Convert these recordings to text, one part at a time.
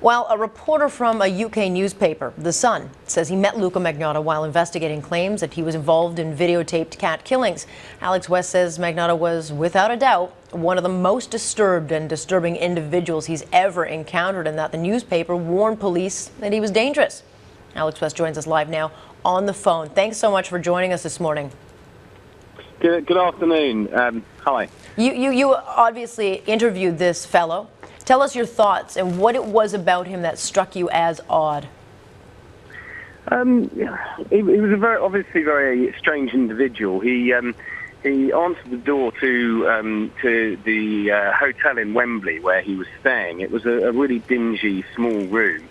Well, a reporter from a UK newspaper, The Sun, says he met Luka Magnotta while investigating claims that he was involved in videotaped cat killings. Alex West says Magnotta was, without a doubt, one of the most disturbed and disturbing individuals he's ever encountered, and that the newspaper warned police that he was dangerous. Alex West joins us live now on the phone. Thanks so much for joining us this morning. Good afternoon. Hi. You obviously interviewed this fellow. Tell us your thoughts and what it was about him that struck you as odd. He was a obviously very strange individual. He answered the door to the hotel in Wembley where he was staying. It was a really dingy, small room.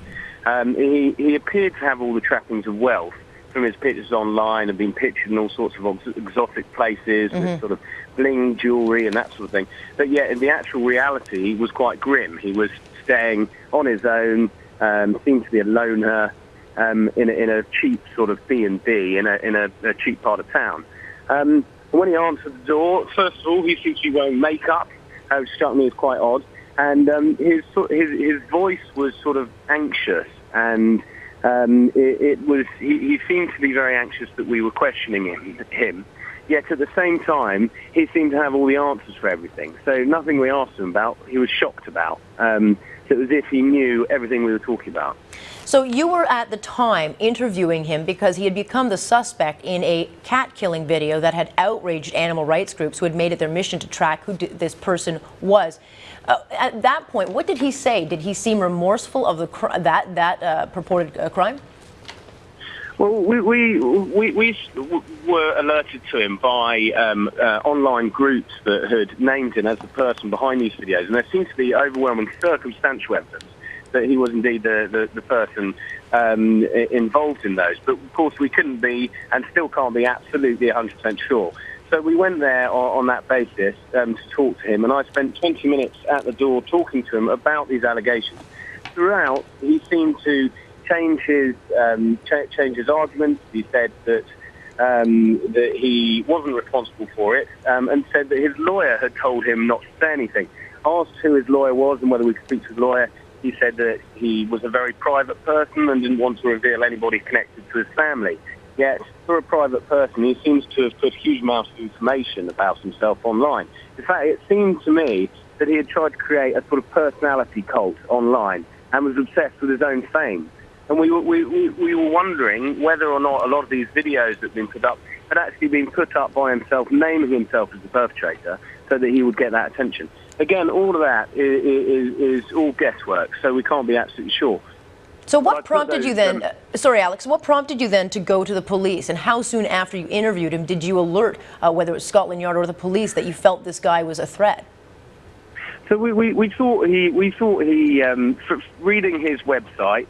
He appeared to have all the trappings of wealth from his pictures online, and been pictured in all sorts of exotic places with sort of bling jewellery and that sort of thing. But yet, in the actual reality, he was quite grim. He was staying on his own, seemed to be a loner, in a cheap sort of B&B in a cheap part of town. When he answered the door, first of all, he seemed to be wearing makeup, which struck me as quite odd. And his voice was sort of anxious, and he seemed to be very anxious that we were questioning him. Yet at the same time, he seemed to have all the answers for everything. So nothing we asked him about, he was shocked about. So it was as if he knew everything we were talking about. So you were at the time interviewing him because he had become the suspect in a cat killing video that had outraged animal rights groups who had made it their mission to track who this person was. At that point, what did he say? Did he seem remorseful of that purported crime? Well, we were alerted to him by online groups that had named him as the person behind these videos, and there seemed to be overwhelming circumstantial evidence that he was indeed the person involved in those. But of course we couldn't be, and still can't be, absolutely 100% sure. So we went there on that basis to talk to him, and I spent 20 minutes at the door talking to him about these allegations. Throughout, he seemed to change his arguments. He said that he wasn't responsible for it, and said that his lawyer had told him not to say anything. Asked who his lawyer was and whether we could speak to his lawyer, he said that he was a very private person and didn't want to reveal anybody connected to his family. Yet, for a private person, he seems to have put huge amounts of information about himself online. In fact, it seemed to me that he had tried to create a sort of personality cult online and was obsessed with his own fame. And we were wondering whether or not a lot of these videos that had been put up had actually been put up by himself, naming himself as the perpetrator, so that he would get that attention. Again, all of that is all guesswork, so we can't be absolutely sure. So what prompted you then, sorry Alex, what prompted you then to go to the police, and how soon after you interviewed him did you alert, whether it was Scotland Yard or the police, that you felt this guy was a threat? So we thought he reading his website,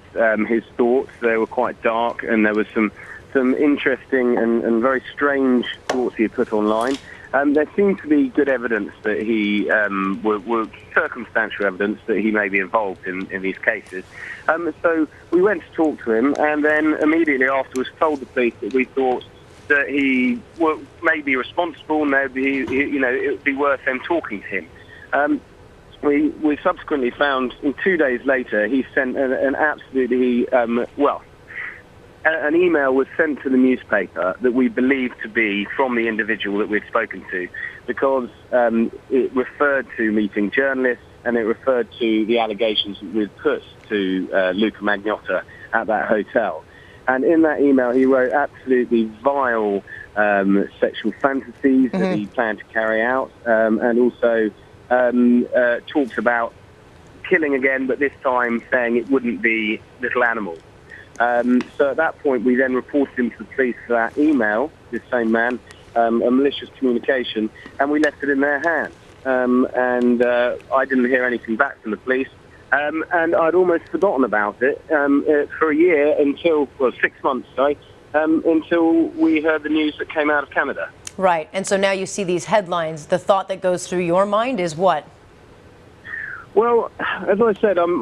his thoughts, they were quite dark, and there was some interesting and very strange thoughts he had put online. There seemed to be good evidence that he were circumstantial evidence that he may be involved in these cases. So we went to talk to him, and then immediately afterwards told the police that we thought that he may be responsible, and it would be worth them talking to him. We subsequently found, 2 days later, he sent an absolutely, an email was sent to the newspaper that we believed to be from the individual that we'd spoken to, because it referred to meeting journalists, and it referred to the allegations that we'd put to Luka Magnotta at that hotel. And in that email, he wrote absolutely vile sexual fantasies that he planned to carry out, and also talks about killing again, but this time saying it wouldn't be little animals. So at that point, we then reported him to the police for that email, this same man, a malicious communication, and we left it in their hands. I didn't hear anything back from the police, and I'd almost forgotten about it for a year until, 6 months, until we heard the news that came out of Canada. Right, and so now you see these headlines. The thought that goes through your mind is what? Well, as I said, I'm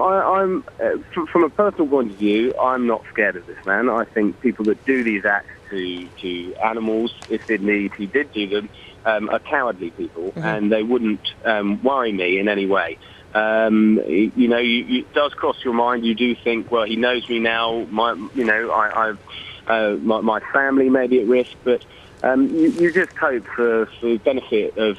from a personal point of view, I'm not scared of this man. I think people that do these acts to animals, if indeed he did do them, are cowardly people, and they wouldn't worry me in any way. It does cross your mind. You do think, well, he knows me now. My family may be at risk, but you just hope for the benefit of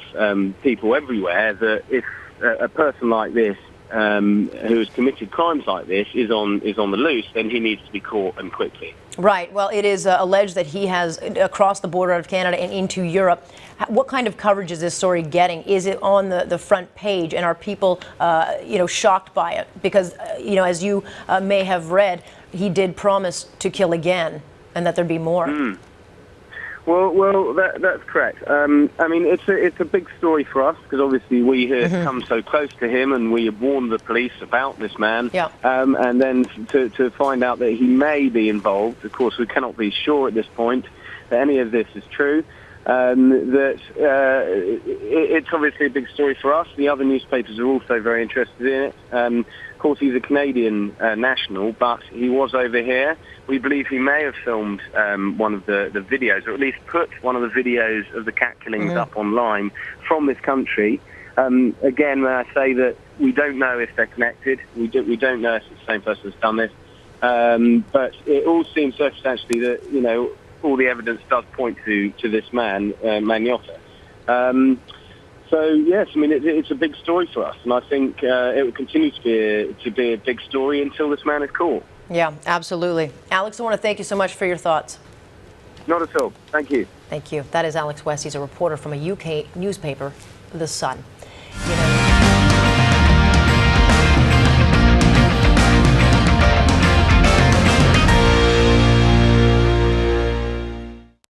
people everywhere that if a person like this, who has committed crimes like this, is on the loose, then he needs to be caught, and quickly. Right. Well, it is alleged that he has crossed the border out of Canada and into Europe. What kind of coverage is this story getting? Is it on the front page, and are people, shocked by it? Because, as you may have read, he did promise to kill again, and that there'd be more. Well, that's correct. I mean, it's a big story for us because obviously we had come so close to him, and we had warned the police about this man. Yeah. And then to find out that he may be involved, of course, we cannot be sure at this point that any of this is true. It's obviously a big story for us. The other newspapers are also very interested in it. Of course, he's a Canadian national, but he was over here. We believe he may have filmed one of the videos, or at least put one of the videos of the cat killings up online from this country. Again, when I say that we don't know if they're connected, we don't know if it's the same person that's done this, but it all seems circumstantially that, all the evidence does point to this man, Magnotta. So yes, I mean it's a big story for us, and I think it will continue to be a big story until this man is caught. Yeah, absolutely. Alex, I want to thank you so much for your thoughts. Not at all. Thank you. Thank you. That is Alex West. He's a reporter from a UK newspaper, The Sun.